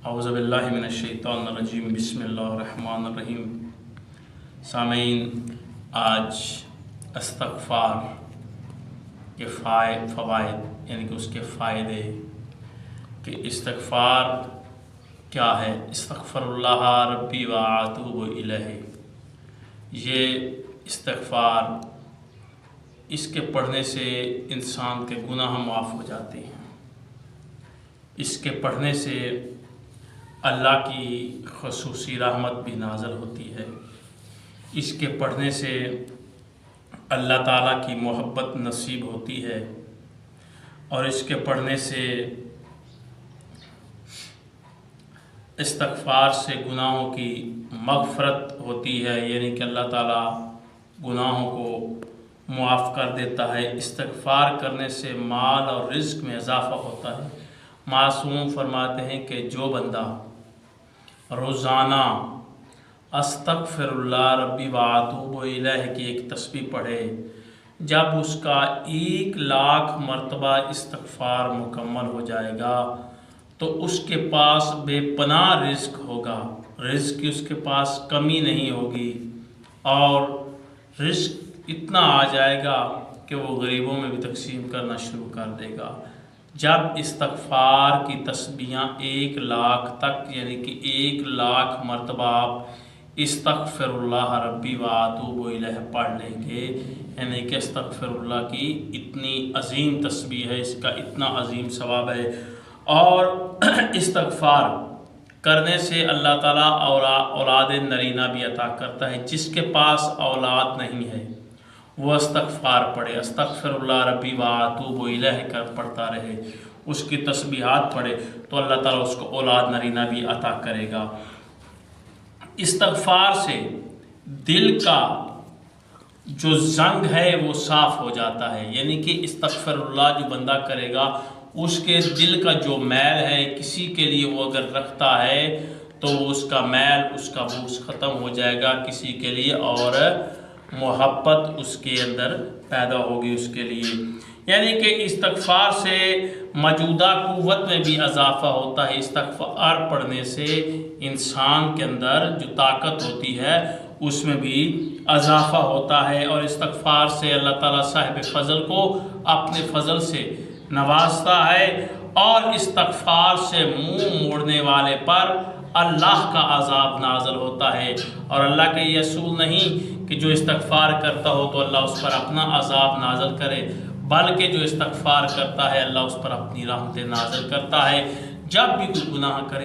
اعوذ باللہ من الشیطان الرجیم بسم اللہ الرحمن الرحیم۔ سامعین، آج استغفار کے فوائد یعنی کہ اس کے فائدے کہ استغفار کیا ہے۔ استغفر اللہ ربی واتوب الیہ، یہ استغفار اس کے پڑھنے سے انسان کے گناہ معاف ہو جاتے ہیں۔ اس کے پڑھنے سے اللہ کی خصوصی رحمت بھی نازل ہوتی ہے۔ اس کے پڑھنے سے اللہ تعالیٰ کی محبت نصیب ہوتی ہے، اور اس کے پڑھنے سے استغفار سے گناہوں کی مغفرت ہوتی ہے، یعنی کہ اللہ تعالیٰ گناہوں کو معاف کر دیتا ہے۔ استغفار کرنے سے مال اور رزق میں اضافہ ہوتا ہے۔ معصوم فرماتے ہیں کہ جو بندہ روزانہ استغفر اللہ ربی واتوب الیہ کی ایک تسبیح پڑھے، جب اس کا 1,00,000 مرتبہ استغفار مکمل ہو جائے گا تو اس کے پاس بے پناہ رزق ہوگا، رزق کی اس کے پاس کمی نہیں ہوگی، اور رزق اتنا آ جائے گا کہ وہ غریبوں میں بھی تقسیم کرنا شروع کر دے گا۔ جب استغفار کی تسبیحاں 1,00,000 تک یعنی کہ 1,00,000 مرتبہ آپ استغفر اللہ ربی واتوب الیہ پڑھ لیں گے، یعنی کہ استغفر اللہ کی اتنی عظیم تسبیح ہے، اس کا اتنا عظیم ثواب ہے۔ اور استغفار کرنے سے اللہ تعالیٰ اولاد نرینہ بھی عطا کرتا ہے۔ جس کے پاس اولاد نہیں ہے وہ استغفار پڑھے، استغفر اللہ ربی واتوب الیہ کر پڑھتا رہے، اس کی تسبیحات پڑھے تو اللہ تعالیٰ اس کو اولاد نرینہ بھی عطا کرے گا۔ استغفار سے دل کا جو زنگ ہے وہ صاف ہو جاتا ہے، یعنی کہ استغفر اللہ جو بندہ کرے گا اس کے دل کا جو میل ہے کسی کے لیے وہ اگر رکھتا ہے تو اس کا میل، اس کا بوجھ ختم ہو جائے گا کسی کے لیے، اور محبت اس کے اندر پیدا ہوگی اس کے لیے۔ یعنی کہ استغفار سے موجودہ قوت میں بھی اضافہ ہوتا ہے۔ استغفار پڑھنے سے انسان کے اندر جو طاقت ہوتی ہے اس میں بھی اضافہ ہوتا ہے، اور استغفار سے اللہ تعالیٰ صاحب فضل کو اپنے فضل سے نوازتا ہے، اور استغفار سے منہ موڑنے والے پر اللہ کا عذاب نازل ہوتا ہے۔ اور اللہ کا یہ اصول نہیں کہ جو استغفار کرتا ہو تو اللہ اس پر اپنا عذاب نازل کرے، بلکہ جو استغفار کرتا ہے اللہ اس پر اپنی رحمت نازل کرتا ہے۔ جب بھی کوئی گناہ کرے